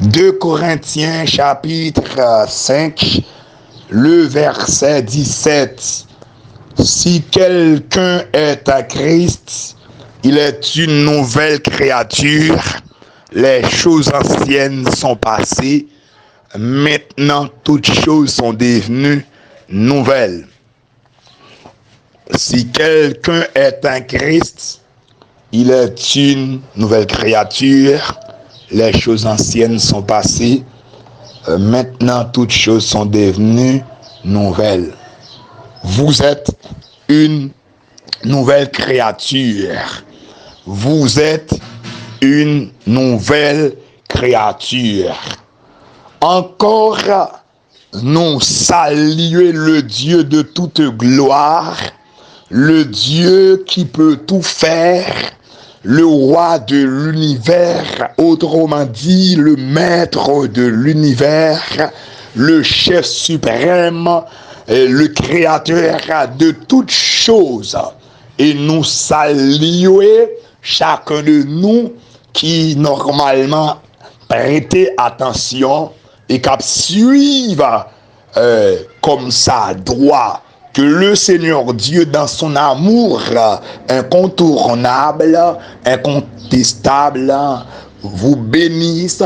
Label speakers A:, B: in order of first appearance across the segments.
A: 2 Corinthiens chapitre 5, le verset 17. Si quelqu'un est à Christ, il est une nouvelle créature. Les choses anciennes sont passées. Maintenant, toutes choses sont devenues nouvelles. Si quelqu'un est un Christ, il est une nouvelle créature. Les choses anciennes sont passées. Maintenant, toutes choses sont devenues nouvelles. Vous êtes une nouvelle créature. Vous êtes une nouvelle créature. Encore, nous saluons le Dieu de toute gloire, le Dieu qui peut tout faire, le roi de l'univers, autrement dit, le maître de l'univers, le chef suprême, le créateur de toutes choses. Et nous saluons chacun de nous qui normalement prêtait attention et qui suivent comme ça droit que le Seigneur Dieu dans son amour incontournable, incontestable, vous bénisse,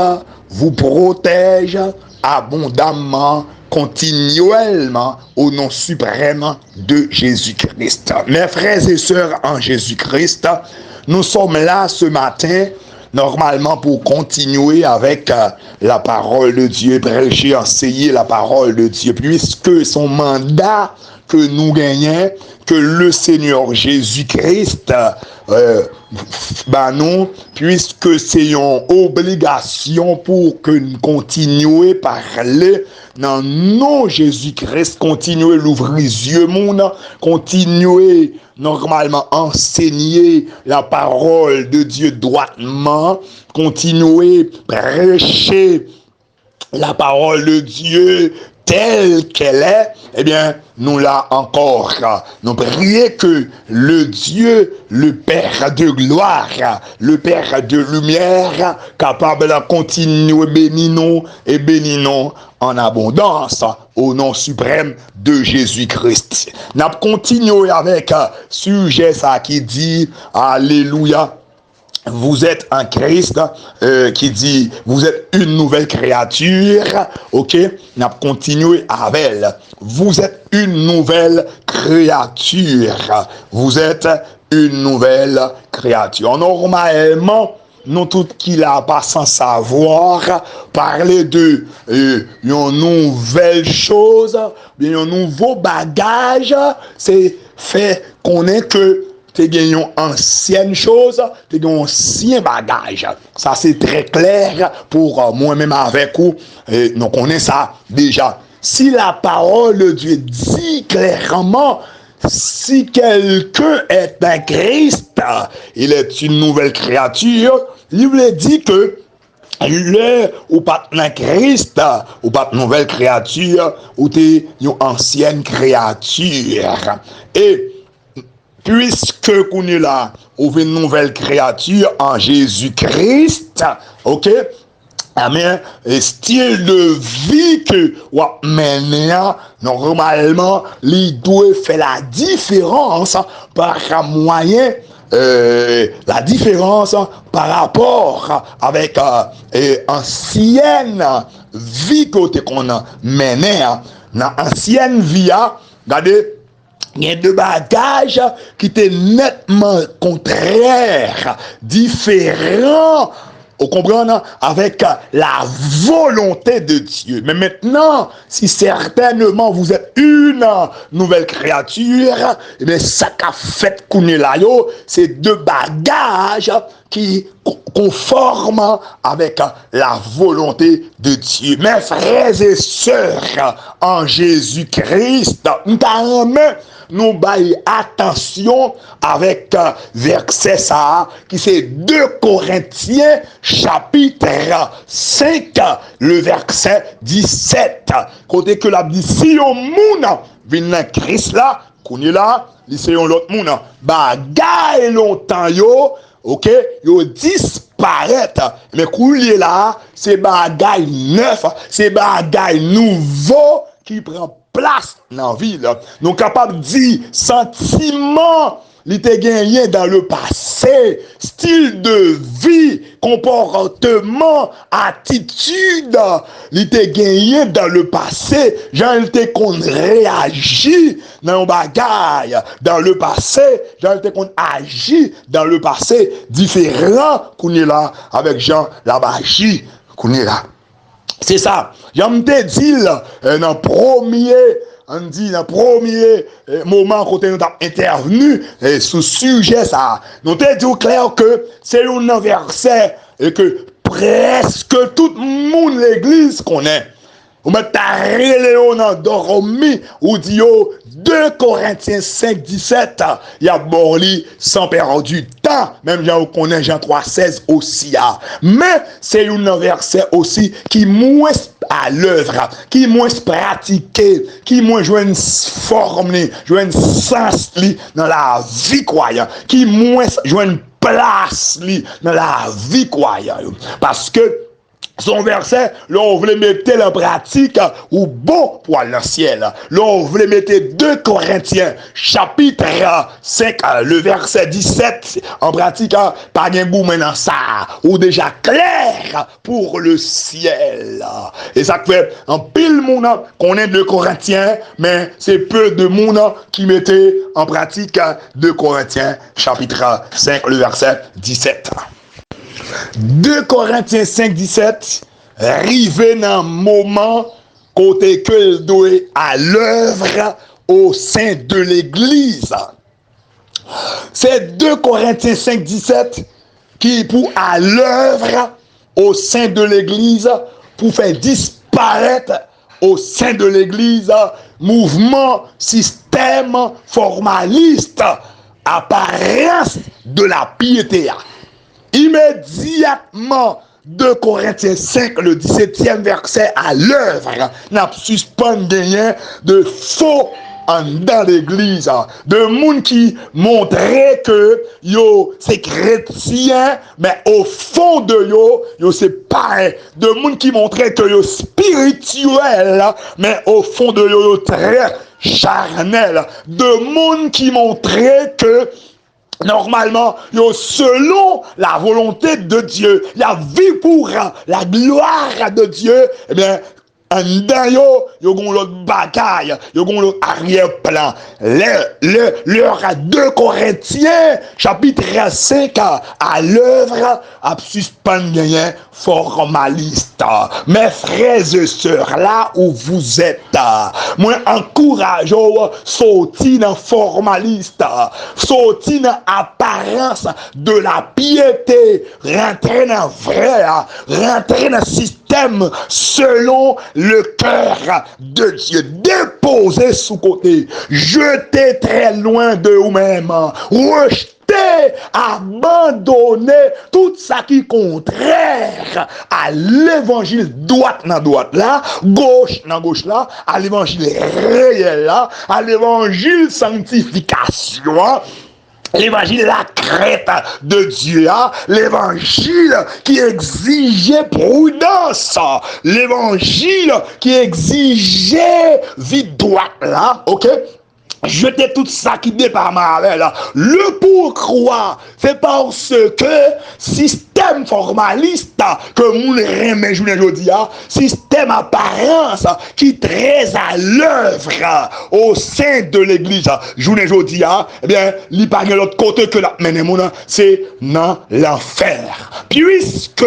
A: vous protège abondamment, continuellement au nom suprême de Jésus-Christ. Mes frères et sœurs en Jésus-Christ, nous sommes là ce matin normalement pour continuer avec la parole de Dieu, prêcher, enseigner la parole de Dieu, puisque son mandat que nous gagnons, que le Seigneur Jésus-Christ nous, puisque c'est une obligation pour que nous continuions à parler dans nom Jésus-Christ, continuer l'ouvrir les yeux moun, continuer normalement enseigner la parole de Dieu droitement, continuer prêcher la parole de Dieu telle qu'elle est, eh bien, nous là encore, nous prions que le Dieu, le Père de gloire, le Père de lumière, capable de continuer bénir nous en abondance au nom suprême de Jésus-Christ. Nous continuons avec sujet ça qui dit Alléluia. Vous êtes en Christ, qui dit, vous êtes une nouvelle créature, ok? On a continué avec elle. Vous êtes une nouvelle créature. Vous êtes une nouvelle créature. Normalement, nous tout qui l'a pas sans savoir, parler de une nouvelle chose, bien un nouveau bagage, c'est fait qu'on est que tu gagné une ancienne chose, tu gagné un ancien bagage. Ça, c'est très clair pour moi-même avec vous. Nous connaissons ça déjà. Si la parole de Dieu dit clairement, si quelqu'un est un Christ, il est une nouvelle créature, il veut dire que ou pas un Christ, ou pas une nouvelle créature, ou tu es une ancienne créature. Et puisque qu'on est là, on veut une nouvelle créature en Jésus-Christ, ok? Amen. Et style de vie que on mène, normalement, il doit faire la différence par moyen, la différence par rapport avec ancienne vie qu'on a menée. Dans ancienne vie, regardez, il y a deux bagages qui étaient nettement contraires, différents, vous comprenez, avec la volonté de Dieu. Mais maintenant, si certainement vous êtes une nouvelle créature, eh bien, ça qu'a fait qu'on est là, c'est deux bagages qui conforment avec la volonté de Dieu. Mes frères et sœurs en Jésus-Christ, nous baillons attention avec verset ça, qui c'est 2 Corinthiens chapitre 5, le verset 17. Côté que la dit, si on moun vient dans Christ là, qu'on est là, c'est l'autre moun, bagaille longtemps yo, ok, yo disparaît. Mais couler là, c'est bagay neuf, c'est bagay nouveau qui prend place dans la ville. Nous capables de dire sentiment li te gagné dans le passé, style de vie, comportement, attitude, li te gagné dans le passé, Jean il te qu'on réagit dans un bagage dans le passé, Jean il te qu'on agit dans le passé différent qu'on est là avec Jean la magie qu'on est là. C'est ça. J'aime te dire dans le premier on dit dans le premier moment quand nous avons intervenu sur ce sujet ça, nous te dit clair que c'est un verset et que presque tout le monde l'église connaît. Vous mettez Léon dormi ou dit 2 Corinthiens 5, 17, il y a borli sans perdre du temps, même Jean connaît Jean 3, 16 aussi. Mais c'est un verset aussi qui moins à l'œuvre, qui moins pratiqué, qui moins joue une forme, joue un sens dans la vie croyante, qui moins joue une place dans la vie croyante. Parce que son verset, là on voulait mettre en pratique ou bon pour le ciel. Là on voulait mettre 2 Corinthiens chapitre 5, le verset 17 en pratique, pas de goût maintenant ça, ou déjà clair pour le ciel. Et ça fait un pile monde qu'on est 2 Corinthiens, mais c'est peu de monde qui mettait en pratique 2 Corinthiens chapitre 5, le verset 17. 2 Corinthiens 5, 17, rivé dans un moment côté que doit à l'œuvre au sein de l'église. C'est 2 Corinthiens 5, 17 qui pour à l'œuvre au sein de l'église pour faire disparaître au sein de l'église mouvement, système formaliste, apparence de la piété. Immédiatement, 2 Corinthiens 5, le 17e verset à l'œuvre, n'a suspendu gagné de faux dans l'église, de monde qui montrait que yo c'est chrétien, mais au fond de yo c'est pas, de monde qui montrait que yo spirituel, mais au fond de yo très charnel, de monde qui montrait que normalement, selon la volonté de Dieu, la vie pour la gloire de Dieu, eh bien, en dedans, yo gon l'autre bagaille, yo gon l'autre arrière-plan. L'heure à 2 Corinthiens, chapitre 5, à l'œuvre, à suspendre gagné formaliste. Mes frères et sœurs, là où vous êtes, moi encourage sortir dans formaliste, sortir dans apparence de la piété, rentrer dans vrai, rentrer dans système selon le cœur de Dieu, déposez sous côté, jetez très loin de vous-même, rejetez, abandonnez tout ça qui est contraire à l'évangile droite dans droite là, gauche dans gauche là, à l'évangile réel là, à l'évangile sanctification. L'évangile, la crête de Dieu, l'évangile qui exigeait prudence, l'évangile qui exigeait vie droite là, ok? Jetez tout ça qui départ mal là. Le pourquoi, c'est parce que système formaliste que moun remet journée jodi a, système apparence qui très à l'œuvre au sein de l'église journée jodi a, eh bien, li pa gen l'autre côté que la mène moun, c'est dans l'enfer. Puisque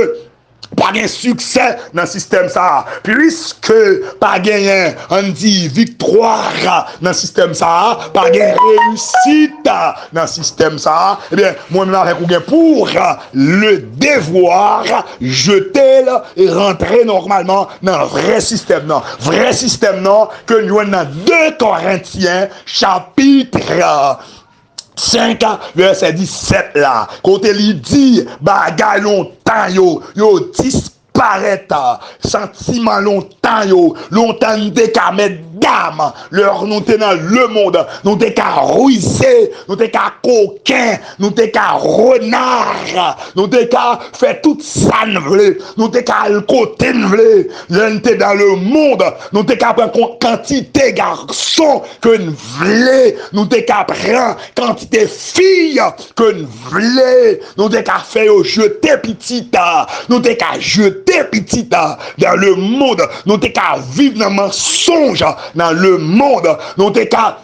A: pas de succès dans le système ça, puisque pas gagné on dit victoire dans le système ça, pas de réussite dans le système ça, eh bien moi même avec ou pour le devoir jeter et rentrer normalement dans le vrai système non que nous avons dans 2 Corinthiens chapitre 5, verset 17 là, côté il dit, bagay longtemps disparaît, sentiment longtemps de qu'à mettre dame, leur nous t'es dans le monde, nous t'es qu'à ruiser, nous t'es qu'à coquin, nous t'es qu'à renard, nous t'es qu'à faire tout ça, nous t'es qu'à le côté, nous t'es dans le monde, nous t'es qu'à prendre quantité garçon que nous voulons, nous t'es qu'à prendre quantité filles que nous voulons, nous t'es qu'à faire jeter petite, nous t'es qu'à jeter petite dans le monde, nous t'es qu'à vivre dans le mensonge dans le monde, nous t'es qu'à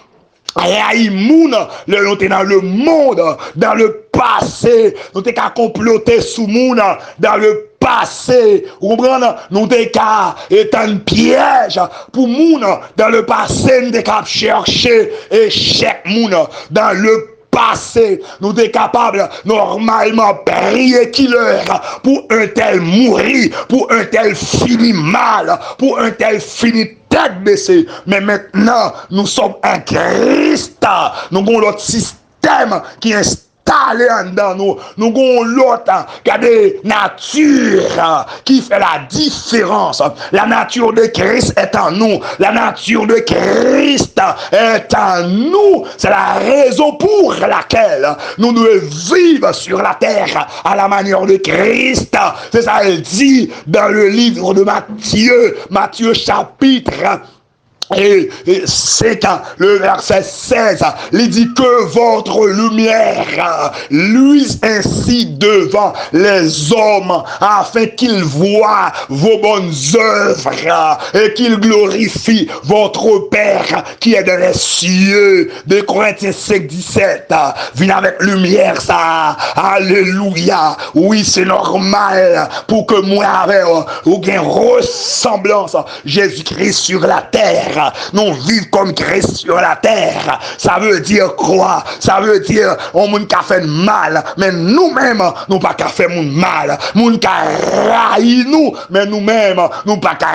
A: Raïmoun, nous t'es dans le monde, dans le passé, nous t'es qu'à comploter sous moun, dans le passé, vous comprenez, nous t'es qu'à être un piège pour moun, dans le passé, nous t'es qu'à chercher échec moun, dans le passé, nous sommes capables normalement prier killer pour un tel mourir, pour un tel fini mal, pour un tel fini tête baissée. Mais maintenant, nous sommes en Christ. Nous avons l'autre système qui est installé en nous. Nous avons l'autre nature qui fait la différence. La nature de Christ est en nous. La nature de Christ est en nous. C'est la raison pour laquelle nous devons vivre sur la terre à la manière de Christ. C'est ça, elle dit dans le livre de Matthieu, Matthieu chapitre et c'est le verset 16, il dit que votre lumière luise ainsi devant les hommes afin qu'ils voient vos bonnes œuvres et qu'ils glorifient votre Père qui est dans les cieux. De Corinthiens 5, 17, viens avec lumière ça, alléluia. Oui, c'est normal pour que moi avec ou une ressemblance Jésus-Christ sur la terre. Nous vivons comme Christ sur la terre. Ça veut dire quoi? Ça veut dire on moun ka fait mal, mais nous-mêmes nous pas ka fait mal. Moun ka raï nous, mais nous-mêmes nous pas ka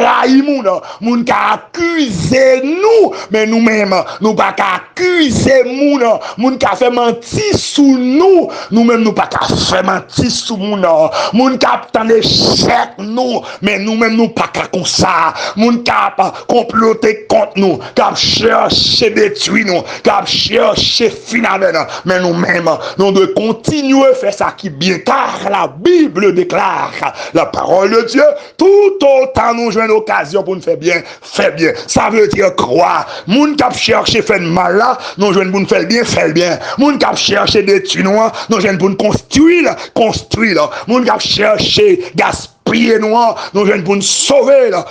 A: raï moun. Moun ka accuser nous, mais nous-mêmes nous pas ka accuser moun. Moun ka fait mentir sous nous, nous-mêmes nous pas ka fait mentir sous moun. Moun ka tant échec nous, mais nous-mêmes nous pas ka comme ça. Moun ka comploter contre nous, cap chercher détruire nous, cap chercher finalement, mais nous-mêmes, nous devons continuer à faire ça qui est bien, car la Bible déclare, la parole de Dieu, tout autant nous jouons une occasion pour nous faire bien, fait bien. Ça veut dire croire. Moun cap chercher faire mal là, nous jouons pour nous faire bien, fait bien. Moun cap chercher détruire nous, nous jouons pour nous construire. Moun cap chercher gaspiller nous, nous jouons pour nous sauver là,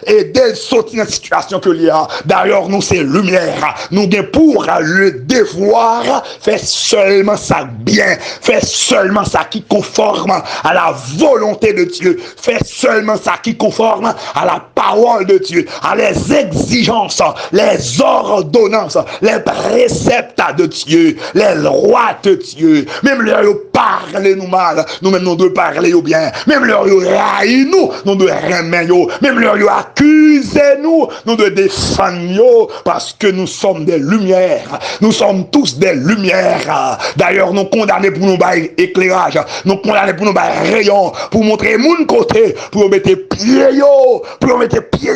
A: et dès sortir dans la situation que il y a. D'ailleurs, nous c'est lumière. Nous avons pour le devoir faire seulement ça bien, faire seulement ça qui conforme à la volonté de Dieu, faire seulement ça qui conforme à la parole de Dieu, à les exigences, les ordonnances, les préceptes de Dieu, les lois de Dieu. Même leur parler nous mal, nous-mêmes nous devons parler au bien. Même leur railler nous, nous devons remettre. Même leur accuser nous, nous devons défendre parce que nous sommes des lumières. Nous sommes tous des lumières. D'ailleurs, nous condamnés pour nous bailler éclairage, nous condamnés pour nous bailler rayon, pour montrer mon côté, pour mettre pied,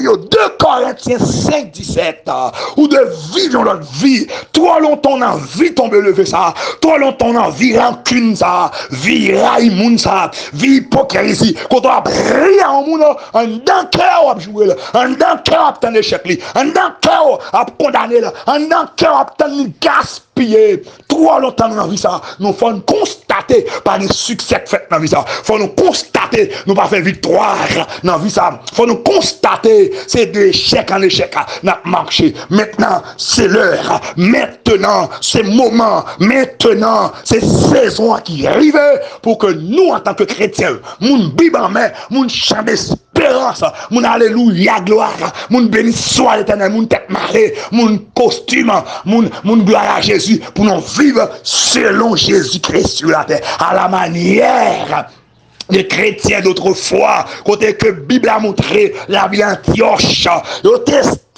A: 2 Corinthiens 5, 17, ou de vivre notre vie. Trop longtemps on a envie tomber lever ça, trop longtemps on a envie rancune ça, vie raïmoun ça, vie hypocrisie. Quand on a brillé en monde, en dans cœur à jouer, en dans cœur à obtenir l'échec, en dans cœur à condamner, en dans cœur à obtenir gaspiller. Trop longtemps on a envie ça, nous faut constater par les succès faits dans la vie ça. Faut nous constater, nous pas faire victoire dans la vie ça. Faut nous constater, c'est d'échec en échec n'a marché. Maintenant, c'est l'heure. Maintenant, c'est moment. Maintenant, c'est saison qui arrive pour que nous, en tant que chrétiens, mon Bible en main, mon chant d'espérance, mon alléluia gloire, mon béni soit l'éternel, mon tête marée, mon costume, mon gloire à Jésus, pour nous vivre selon Jésus-Christ sur la terre, à la manière les chrétiens d'autrefois, côté que la Bible a montré la vie Antioche, ils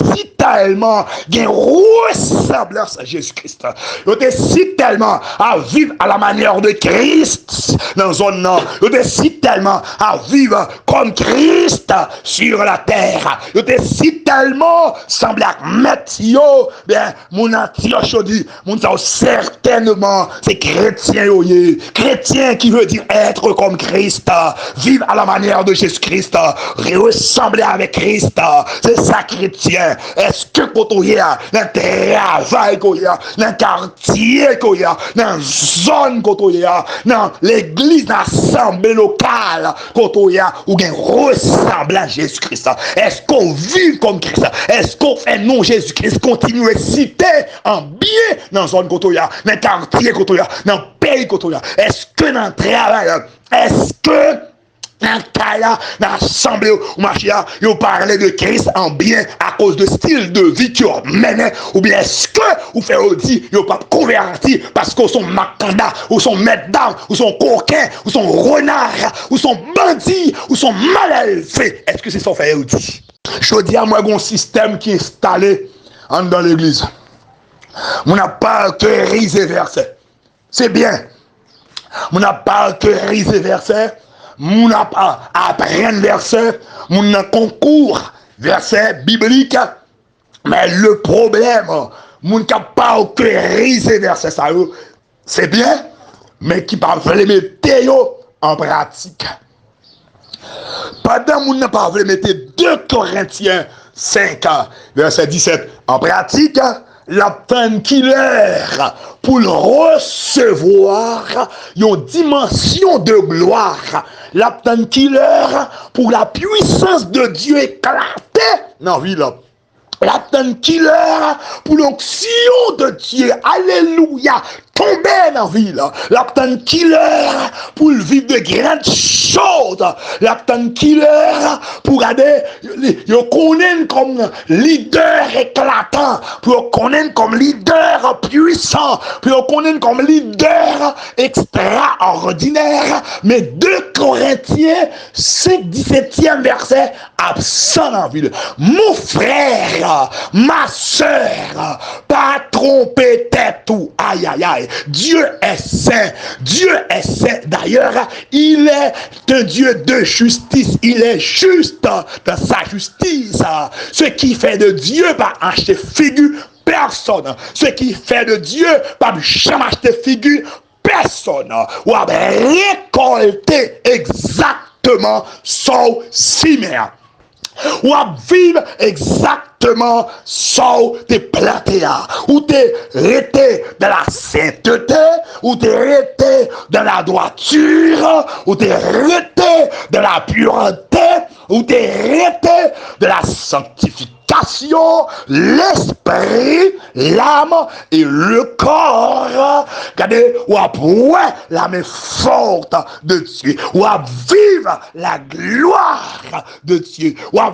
A: si tellement gain ressemblance à Jésus-Christ. Yo te si tellement à vivre à la manière de Christ dans zone non. Yo te si tellement à vivre comme Christ sur la terre. Yo te si tellement semble à mettre yo bien mon Antioche dit mon ça certainement c'est chrétien yo chrétien qui veut dire être comme Christ, vivre à la manière de Jésus-Christ, ressembler avec Christ. C'est ça chrétien. Est-ce que quand on y a dans le travail qu'on y a, dans le quartier qu'on y a, dans la zone qu'on y a, dans l'église, dans l'assemblée locale quand on y a, ou bien ressembler à Jésus-Christ? Est-ce qu'on vit comme Christ? Est-ce qu'on fait non Jésus-Christ continue à citer en bien dans la zone qu'on y a, dans le quartier qu'on y a, dans le pays qu'on y a? Est-ce que dans le travail, est-ce que dans le cas là, dans l'assemblée ou machin, vous parlez de Christ en bien à cause de style de vie que vous menez, ou bien est-ce que vous faites dire vous pas converti parce que vous sont macanda, ou sont maîtres d'armes, ou sont coquins, ou sont renards, ou sont bandits, ou sont mal élevés? Est-ce que c'est ça que vous faites dire? Je dis à moi, il y a un système qui est installé dans l'église. On n'a pas que riser verset. C'est bien. On n'a pas que riser verset. On n'a pas apprendre verset. On n'a concours verset biblique. Mais le problème, on n'a pas que riser verset. Ça, c'est bien, mais qui pas veut mettre en pratique. Pendant qu'on n'a pas voulu mettre 2 Corinthiens 5, verset 17 en pratique, la peine qu'il est pour le recevoir une dimension de gloire. La peine qu'il est pour la puissance de Dieu éclater dans la vie là. La peine qu'il est pour l'onction de Dieu. Alléluia. Tomber dans la vie là. La peine qu'il est pour vivre de grandes choses. La peine qu'il est pour aller, yo connaître comme leader éclatant, pour connaître comme leader puissant, pour connaître comme leader extraordinaire. Mais 2 Corinthiens 5, 17e verset, absent dans la vie. Mon frère, ma soeur, pas tromper tête tout. Aïe, aïe, aïe. Dieu est saint. Dieu est saint. D'ailleurs, il est un Dieu de justice. Il est juste dans sa justice. Ce qui fait de Dieu par acheter figure personne. Ce qui fait de Dieu par jamais acheter figure personne. Ou a récolté exactement son cimère. Ou à vivre exactement sans te planter, ou te rester dans la sainteté, ou te rester dans la droiture, ou te rester dans la pureté, ou te rester dans la sanctification, l'esprit, l'âme et le corps. Regardez, ou à point la main forte de Dieu, ou à vivre la gloire de Dieu, ou à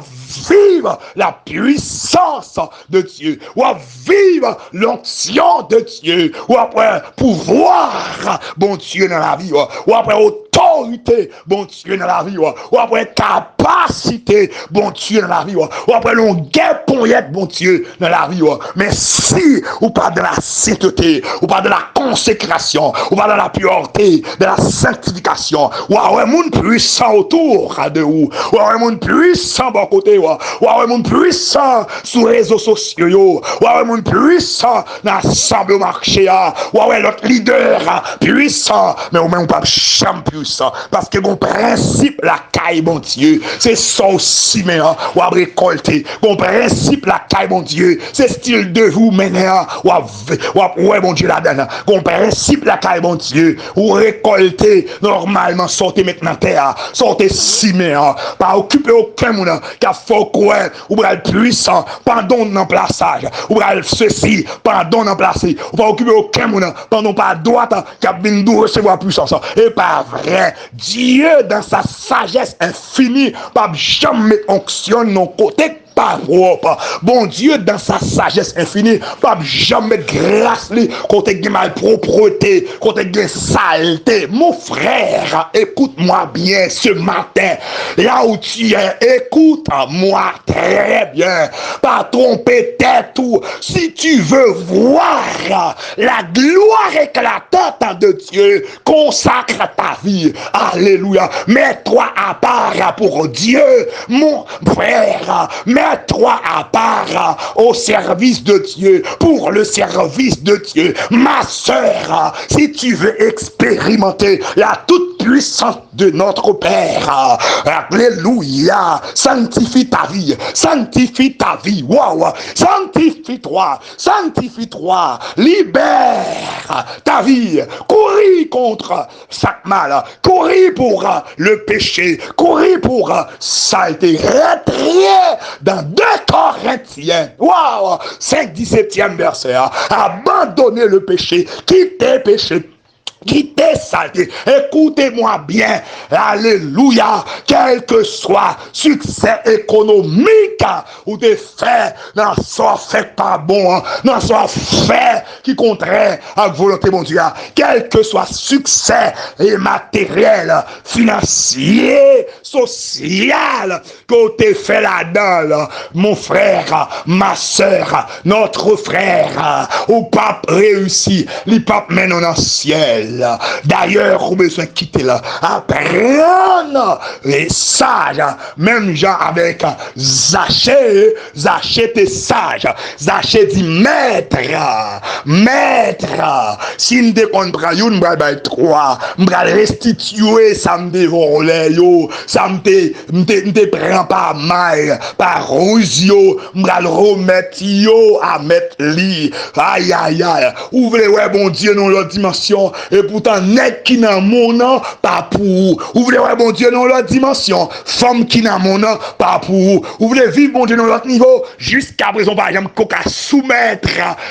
A: vivre la puissance de Dieu, ou à vivre l'onction de Dieu, ou après pouvoir, bon Dieu, dans la vie, ou après autorité, bon Dieu, dans la vie, ou après capacité, bon Dieu, dans la vie, ou après longueur poignette, bon Dieu, dans la vie. Mais si, ou pas de la sainteté, ou pas de la consécration, ou pas de la pureté, de la sanctification, ou un monde puissant autour de vous, ou un monde puissant bon côté, ou un monde puissant sur les réseaux sociaux, ou un monde puissant dans l'assemblée au marché, ou un l'autre leader puissant, mais ou même pas champ puissant, parce que mon principe, la caille, mon Dieu, c'est ça aussi, mais ou à récolter, mon principe, la caille, mon Dieu, c'est style de vous, mener, ouais, mon Dieu, là-dedans, mon principe, la caille, mon Dieu, ou récolter, normalement, sortez maintenant terre, sortez si, mais pas occuper aucun monde, car faut quoi, ou bral puissant, pendant dans plaçage, ou bral ceci, pendant dans placé, ou pas occuper aucun monde, pendant pas droite, car vient recevoir puissance, et pas vrai, Dieu, dans sa sagesse infinie, pas jamais onction non côté pas propre. Bon Dieu, dans sa sagesse infinie, pas jamais grâce lui, contre des malpropreté, contre des saleté. Mon frère, écoute-moi bien ce matin. Là où tu es, écoute-moi très bien. Pas tromper tête ou si tu veux voir la gloire éclatante de Dieu, consacre ta vie. Alléluia. Mets-toi à part pour Dieu, mon frère. Mets-toi à part au service de Dieu, pour le service de Dieu. Ma sœur, si tu veux expérimenter la toute-puissance de notre Père, alléluia, sanctifie ta vie, waouh, sanctifie-toi, libère ta vie, couris contre chaque mal, couris pour le péché, couris pour saleté, retrier dans 2 Corinthiens, waouh, 5-17e verset, abandonnez le péché, quittez péché, quittez saleté. Écoutez-moi bien, alléluia, quel que soit succès économique ou des faits, n'en soit fait pas bon, n'en soit fait qui contraire à la volonté mon Dieu, quel que soit succès et matériel, financier, social, que t'es fait là-dedans, mon frère, ma soeur, notre frère, ou pape réussi, les papes mènent en ciel. D'ailleurs, on besoin de quitter là. Apprendre les sages. Même gens avec Zachée. Zachée était sage. Zachée dit maître. Si nous décontrons, nous allons 3. Nous allons restituer ça me dévolé. Ça me prend pas mal. Par rouge. Nous allons remettre à mettre lit. Aïe. Ouvrez, ouais, bon Dieu, dans l'autre dimension. Et pourtant, net qui n'a mon nom, pas pour. Vous voulez voir bon Dieu dans l'autre dimension. Femme qui n'a mon nom, pas pour. Vous voulez vivre bon Dieu dans l'autre niveau. Jusqu'à présent, par exemple, qu'on a soumettre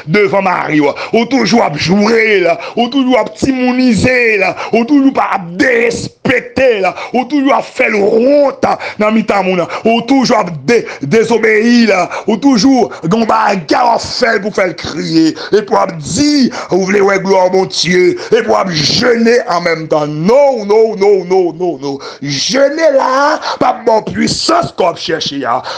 A: devant Marie. Ou toujours à jouer là. Ou toujours à timoniser là. Ou toujours à dérespecter là. Ou toujours à faire le honte dans mi-temps. Ou toujours à désobéir là. Ou toujours qu'on va faire pour faire crier. Et pour dire, vous voulez voir gloire mon Dieu. Et pour jeûner en même temps. Non. Jeûner là, pas bon puissance qu'on cherche.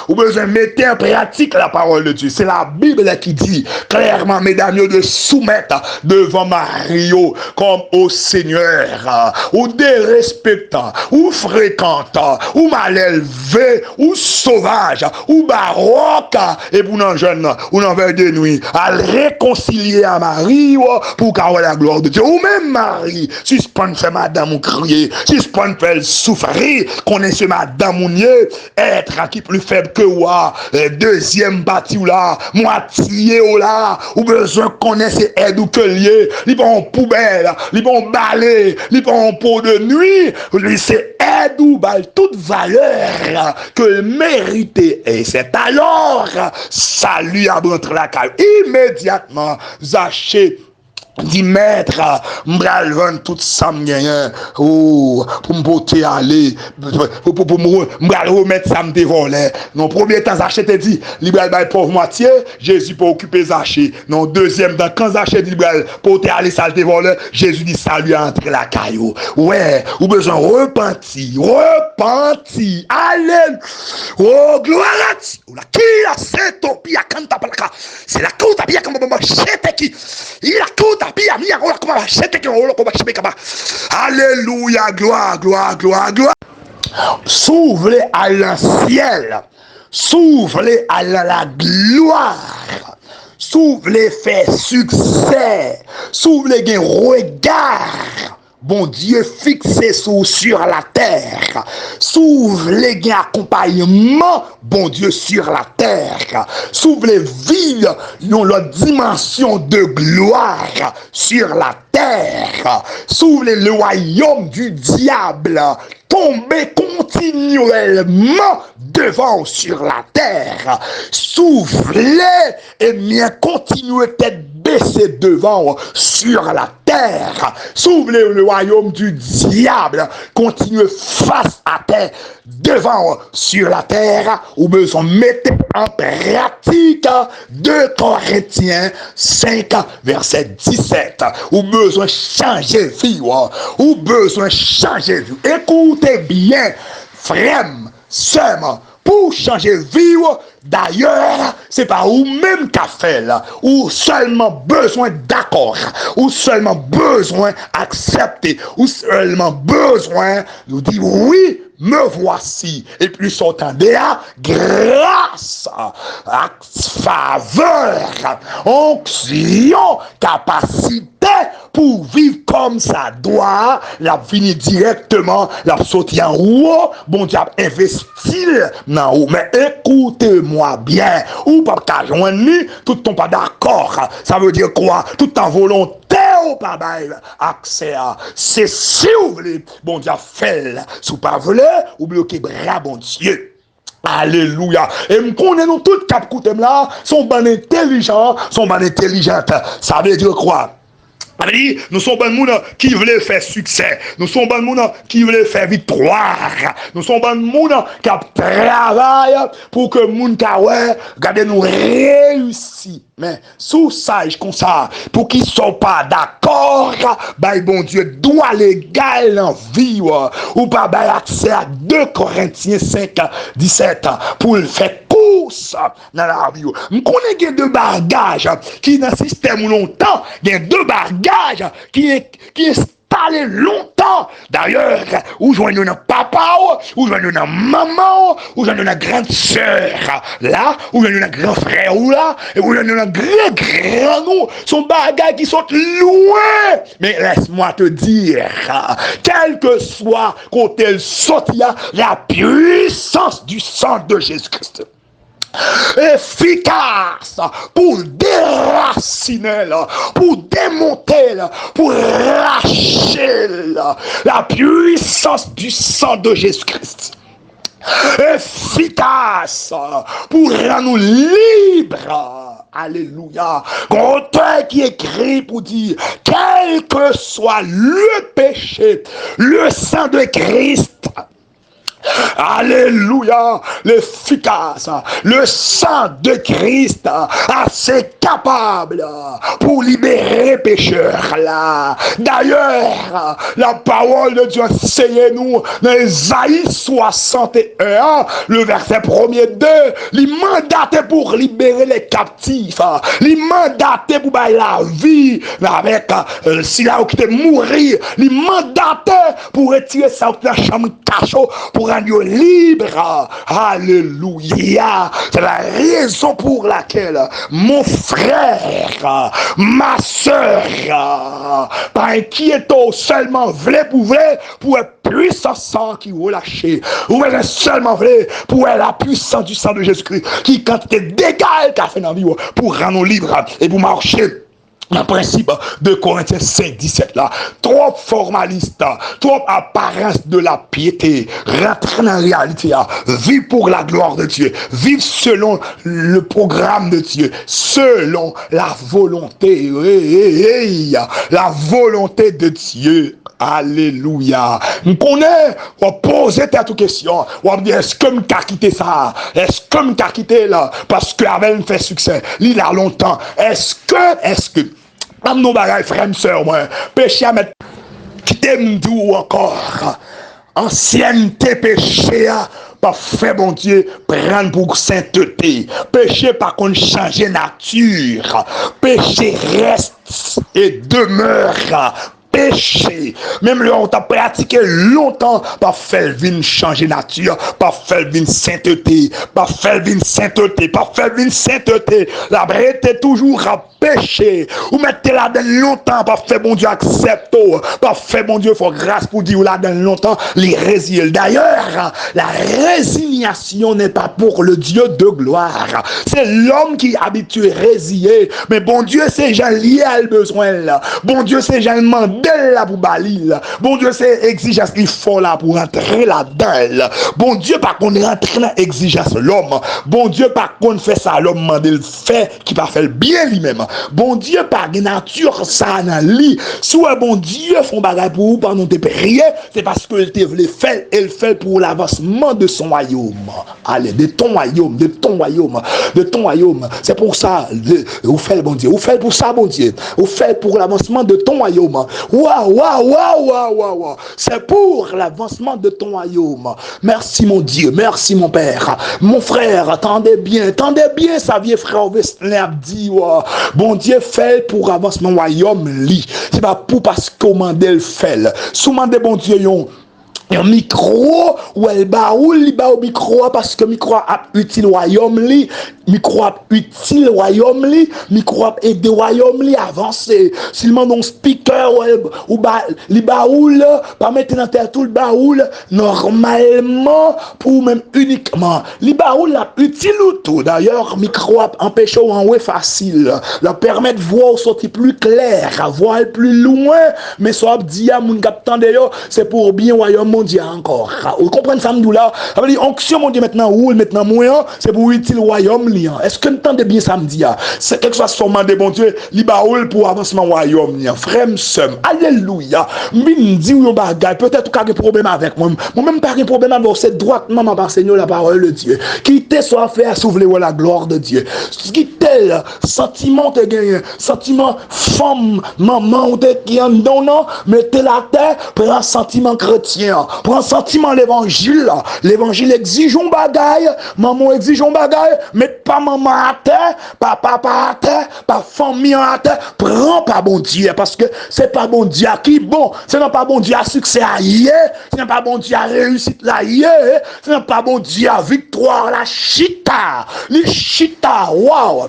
A: Vous besoin de mettre en pratique la parole de Dieu. C'est la Bible qui dit clairement, mesdames, de soumettre devant Mario comme au Seigneur. Ou dérespectant, ou fréquentant, ou mal élevé, ou sauvage, ou baroque, et pour nos jeunes, ou dans vers de nuit, à réconcilier à Marie pour qu'elle la gloire de Dieu. Ou même Marie, suspend fait madame ou crier, suspend fait souffrir, connaissez madame ou mieux, être qui plus faible que moi, deuxième partie ou là, moitié ou là, ou besoin connaître aide ou que lié, li bon poubelle, li bon balai, li bon pot de nuit, lui c'est aide ou bal toute valeur que mérité, et c'est alors salut à entre la caille immédiatement Zachée dit maître, m'bral vendre tout ça m'gagne pour m'boter aller pour m'bral remettre ça me dévoler. Non premier temps Zachée te dit libéral bail pauvre moitié, Jésus pour occuper Zachée. Non deuxième temps quand Zachée dit libéral pour te aller ça dévoler, Jésus dit salut entre la caillou. Ouais, ou besoin repentir. Allez. Oh gloire à Dieu. La qui a c'est topi à canta palaka. C'est la côte à bien comme chete qui. Il a côte à bien mi akola comme chete qui on comme chebeka. Alléluia, gloire. S'ouvre à le ciel. S'ouvre à la gloire. S'ouvre fait succès. S'ouvre gain regard. Bon Dieu fixé sur la terre. S'ouvre les gains accompagnement, bon Dieu sur la terre. S'ouvre les villes, dans leur dimension de gloire sur la terre. S'ouvre le royaume du diable, tomber continuellement devant sur la terre. S'ouvre et bien continuer tête baissée devant sur la terre. terre, s'ouvre le royaume du diable, continue face à terre, devant sur la terre, ou besoin mettre en pratique 2 Corinthiens 5, verset 17, ou besoin changer vie, ou besoin changer vie. Écoutez bien, frère, seulement, pour changer vie, d'ailleurs, c'est pas ou même qu'à faire, ou seulement besoin d'accord, ou seulement besoin accepter, ou seulement besoin nous dire oui, me voici. Et puis s'entendez à grâce, à faveur, onction, capacité pour vivre comme ça doit, la venir directement, la sauter en haut, bon Dieu investi dans haut. Mais écoutez-moi bien, ou pas qu'à joindre, tout ton pas d'accord. Ça veut dire quoi? Tout en volonté ou pas accès à. C'est si vous voulez, bon Dieu fait, si vous pas voulez, ou bloquez bras, bon Dieu. Alléluia. Et me connais nous tout cap côté là, sont ban intelligents, sont ban intelligentes. Ça veut dire quoi? Nous sommes bon monde qui voulait faire succès. Nous sommes bon monde qui voulait faire victoire. Nous sommes bon monde qui travaille pour que monde regardez nous réussi. Mais sous sage comme ça, pour qu'ils soient pas d'accord, ben bon Dieu doit légal en vie ou pas ben accès à 2 Corinthiens 5, 17 pour le faire course dans la vie. Nous connaissons 2 bagages qui dans le système longtemps, il y a 2 bagages qui installés longtemps. D'ailleurs, où joignons un papa, où joignons un maman, où joignons une grande sœur, là, où joignons un grand frère, ou là, et où joignons un grand nous, sont bagages qui sont loin. Mais laisse-moi te dire, quel que soit côté elle saute, la puissance du sang de Jésus-Christ efficace pour déraciner, pour démonter, pour racher la puissance du sang de Jésus-Christ. Efficace pour rendre nous libres. Alléluia. Auteur qui écrit pour dire, quel que soit le péché, le sang de Christ, alléluia, l'efficace, le sang de Christ, assez capable pour libérer pécheurs là. D'ailleurs, la parole de Dieu enseigne nous dans Isaïe 61, le verset 1er 2, il mandatait pour libérer les captifs, il mandatait pour bailler la vie avec si là où qui était mourir, il mandatait pour retirer ça dans la chambre cachot pour rendre libre. Alléluia. C'est la raison pour laquelle mon frère, ma soeur, pas inquiétant seulement vrai pour être puissant sang qui relâché. Ou seulement vrai pour être la puissance du sang de Jésus-Christ qui quantité d'égal qu'a fait dans la vie pour rendre libre et pour marcher. Le principe de Corinthiens 5, 17 là, trop formaliste, trop apparence de la piété, rentrer dans la réalité, vivre pour la gloire de Dieu, vivre selon le programme de Dieu, selon la volonté, la volonté de Dieu. Alléluia. On connaît, on pose toute question. On dit, est-ce que je vais quitter ça? Est-ce que je vais quitter là? Parce que avec fait succès, il a longtemps. Est-ce que, comme nos bagages, frères et sœurs, moi, péché à mettre, quitter m'dou encore. Ancienneté péché, pas fait, bon Dieu, prendre pour sainteté. Péché, par contre, changer nature. Péché reste et demeure. Péché, même là on t'a pratiqué longtemps, pas faire vin changer nature, pas faire vin sainteté, pas faire vin sainteté, pas faire vin sainteté. La brète toujours à péché. Ou mettez là dans longtemps, pas faire bon Dieu accepte, pas faire bon Dieu faut grâce pour dire là dans longtemps les résilier. D'ailleurs, la résiliation n'est pas pour le Dieu de gloire. C'est l'homme qui est habitué à résilier. Mais bon Dieu, c'est j'ai lié à le besoin là. Bon Dieu, c'est j'ai demandé mandel là pour balil. Bon Dieu, c'est exigence il faut là pour rentrer là-dedans. Bon Dieu, par contre, rentrer dans exigence l'homme. Bon Dieu, par contre, fait ça, l'homme mandel fait qui va faire le bien lui-même. Bon Dieu, par nature, ça dans lui. Soit bon Dieu font bagage pour vous pendant tes prières, c'est parce que il te voulait faire, il fait pour l'avancement de son royaume. Allez, de ton royaume, de ton royaume, de ton royaume. C'est pour ça, vous faites bon Dieu, vous faites pour ça, bon Dieu. Vous faites pour l'avancement de ton royaume. Waouh, waouh, waouh, waouh, waouh. C'est pour l'avancement de ton royaume. Merci mon Dieu, merci mon Père. Mon frère, tendez bien ça vieille frère Wesley dit, wow. Bon Dieu fait pour l'avancement royaume, li. C'est pas pour parce qu'on mandel fait. Sous mandé bon Dieu, un micro ou elle baoul li ba au micro parce que micro a utile royaume li micro a utile royaume micro a aider royaume li avancer s'il demande un speaker ou ba li baoul pas mettre dans terre tout le baoul normalement pour même uniquement li baoul la utile ou tout d'ailleurs micro a empêcher en ouais facile leur permet de voir sortir plus clair voir plus loin mais soit dit à moun k'ap tande yo c'est pour bien royaume mondial encore. Vous comprenez ça là? Ça veut dire onction mondial maintenant roule maintenant moyen, c'est pour utile royaume liant. Est-ce que vous entendez bien samedi là? C'est quelque chose sûrement de bon Dieu, li baoul pour avancement royaume liant. Frère m'sem. Alléluia. M'in dit ou bagay, peut-être qu'il y a des problèmes avec moi. Moi même pas de problème avec c'est droitement ma Seigneur la parole de Dieu. Qui te soit fait à soulever la gloire de Dieu. Qui tel sentiment te gagne, sentiment femme, maman ou te qui en donnant, mettez la terre, prends sentiment chrétien. Prends sentiment l'évangile exige un bagaille, maman exige un bagaille, mettez pas maman à terre, papa à terre, pas famille à terre, prends pas bon Dieu, parce que c'est pas bon Dieu qui bon, c'est non pas bon Dieu à succès à yé, c'est non pas bon Dieu à réussite là yé, c'est non pas bon Dieu à victoire la chita, waouh.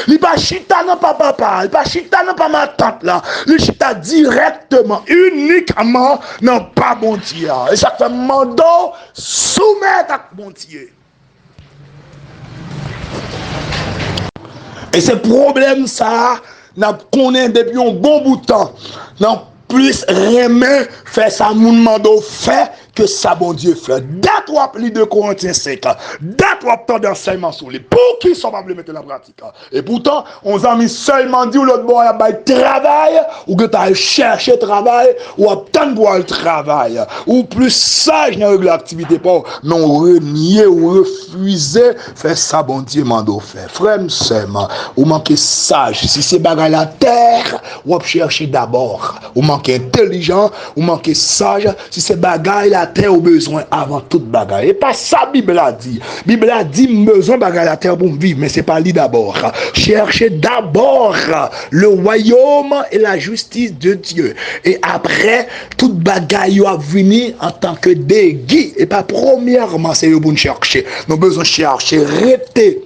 A: Il pas chita non pas papa, il pas chita non pas ma tante là. Il chita directement, uniquement non pas bon Dieu. Et ça fait mando soumettre à bon Dieu. Et ce problème ça, n'a connaît depuis un bon bout de temps. Non plus remet fait ça moun mando fait que ça bon Dieu fait. Date ou appli de Corinthiens 5. Date ou temps d'enseignement sur les pour qui sont pas mettre en pratique. Et pourtant, on a mis seulement dit ou l'autre bon a bail travail ou que tu as cherché travail ou attendre pour le travail ou plus sage dans l'activité pas non renier ou refuser faire ça bon Dieu mando fait. Frère seulement ou manquer sage si c'est bagarre la terre ou chercher d'abord ou manquer intelligent ou manquer sage si c'est bagarre la terre au besoin avant toute bagarre. Et pas ça Bible a dit. Bible a dit besoin bagarre la terre pour vivre, mais c'est pas lui d'abord. Cherchez d'abord le royaume et la justice de Dieu. Et après, toute bagarre va venir en tant que déguis. Et pas premièrement, c'est pour nous chercher. Nous avons besoin de chercher, rester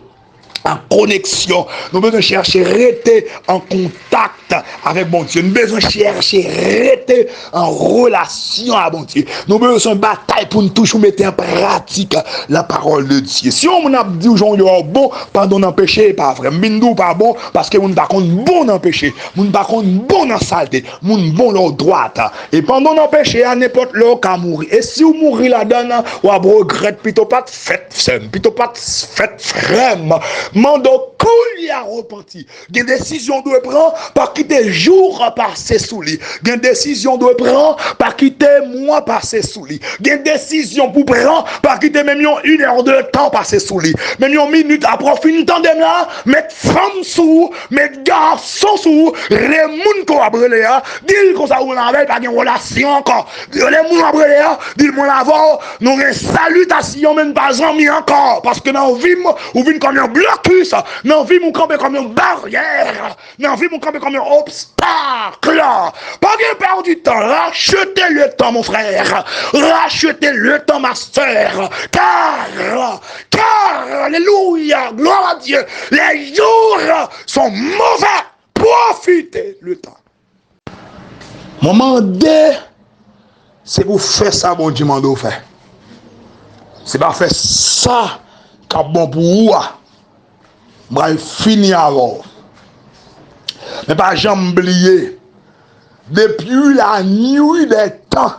A: en connexion, nous besoin chercher rester en contact avec bon Dieu, nous besoin chercher rester en relation avec bon Dieu, nous besoin bataille pour nous toujours mettre en pratique la parole de Dieu. Si on a dit aux gens bon pendant un péché pas vrai, mindou pas bon parce que nous pas contre bon dans péché, nous pas contre bon dans saleté, nous bon dans droite et pendant un péché à n'importe l'heure qu'à mourir. Et si vous mourir là-dedans ou à regret plutôt pas fait frère mando cool a repenti. Gen décision doit prendre par quitter jour passer sous lui. Gen décision doit prendre par quitter mois passer sous lui. Gen décision pour prendre par quitter même une heure de temps passer sous lui. Même une minute après fin temps de là, mettre femme sous, mettre garçon sous, les moun ko abrele a, dit qu'on ça ou avec pas une relation encore. Les moun abrele a, dit mon avant, nous une salutation même pas ami encore parce que dans vie ou vinn comme un blocus, dans vie mon camper comme une barrière, dans vie mon camper comme un obstacle. Pas de perdre du temps, rachetez le temps mon frère, rachetez le temps ma soeur, car alléluia, gloire à Dieu, les jours sont mauvais, profitez le temps. Moment D, c'est pour faire ça bon Dieu m'a fait. C'est pas faire ça qu'a bon pour vous. Moi finir alors. Mais pas jamais oublier depuis la nuit des temps,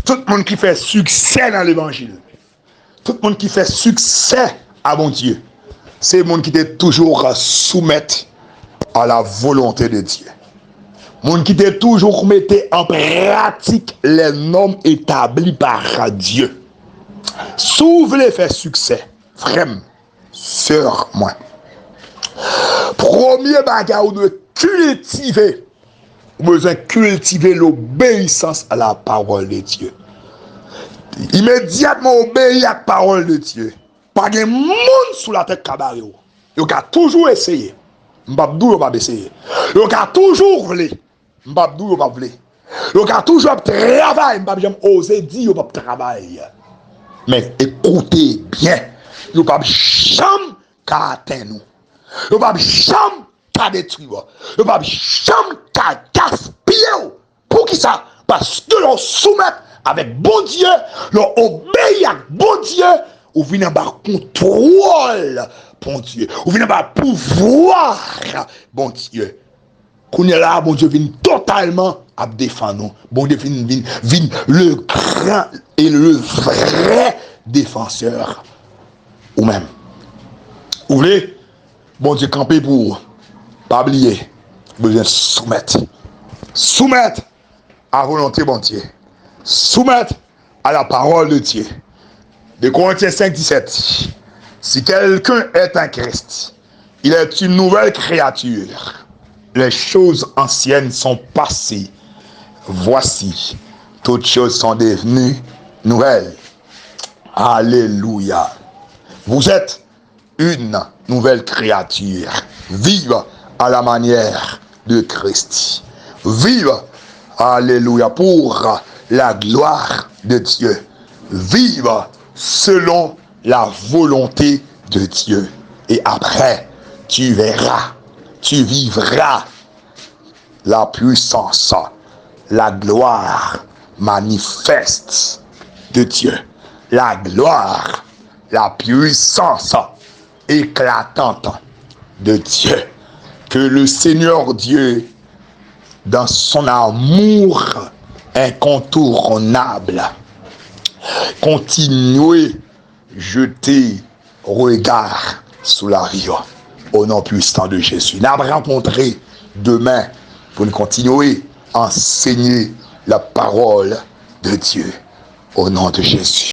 A: tout le monde qui fait succès dans l'évangile, tout le monde qui fait succès à mon Dieu, c'est le monde qui était toujours soumettre à la volonté de Dieu. Le monde qui était toujours mettait en pratique les normes établies par Dieu. Si vous voulez faire succès, frère, sœur, moi, premier bagage, vous devez cultiver. Vous devez cultiver l'obéissance à la parole de Dieu. Immédiatement obéir à la parole de Dieu. Pas de monde sous la tête cabaret. Vous avez toujours essayé. Mbabdou, vous avez essayé. Vous avez toujours voulu. Mbabdou, vous avez voulu. Vous avez toujours travaillé. Mbabdou, vous osé dire, vous avez travaillé. Mais écoutez bien. Vous n'avez jamais qu'à atteindre nous. Vous n'avez jamais qu'à détruire. Vous n'avez jamais qu'à gaspiller. Pour qui ça? Parce que l'on soumet avec bon Dieu, l'on obéit à bon Dieu, ou venez avoir contrôle, bon Dieu. Ou venez avoir pouvoir, bon Dieu. Qu'on est là, bon Dieu, vient totalement à défendre nous. Bon Dieu, vient le grand et le vrai défenseur. Ou même. Vous voulez, bon Dieu, camper pour, pas oublier, besoin de soumettre. Soumettre à volonté, bon Dieu. Soumettre à la parole de Dieu. De Corinthiens 5, 17. Si quelqu'un est un Christ, il est une nouvelle créature. Les choses anciennes sont passées. Voici, toutes choses sont devenues nouvelles. Alléluia. Vous êtes une nouvelle créature. Vive à la manière de Christ. Vive, alléluia, pour la gloire de Dieu. Vive selon la volonté de Dieu. Et après, tu verras, tu vivras la puissance, la gloire manifeste de Dieu. La gloire, la puissance éclatante de Dieu. Que le Seigneur Dieu, dans son amour incontournable, continue jeter regard sur la rive au nom puissant de Jésus. Nous allons rencontrer demain pour nous continuer à enseigner la parole de Dieu au nom de Jésus.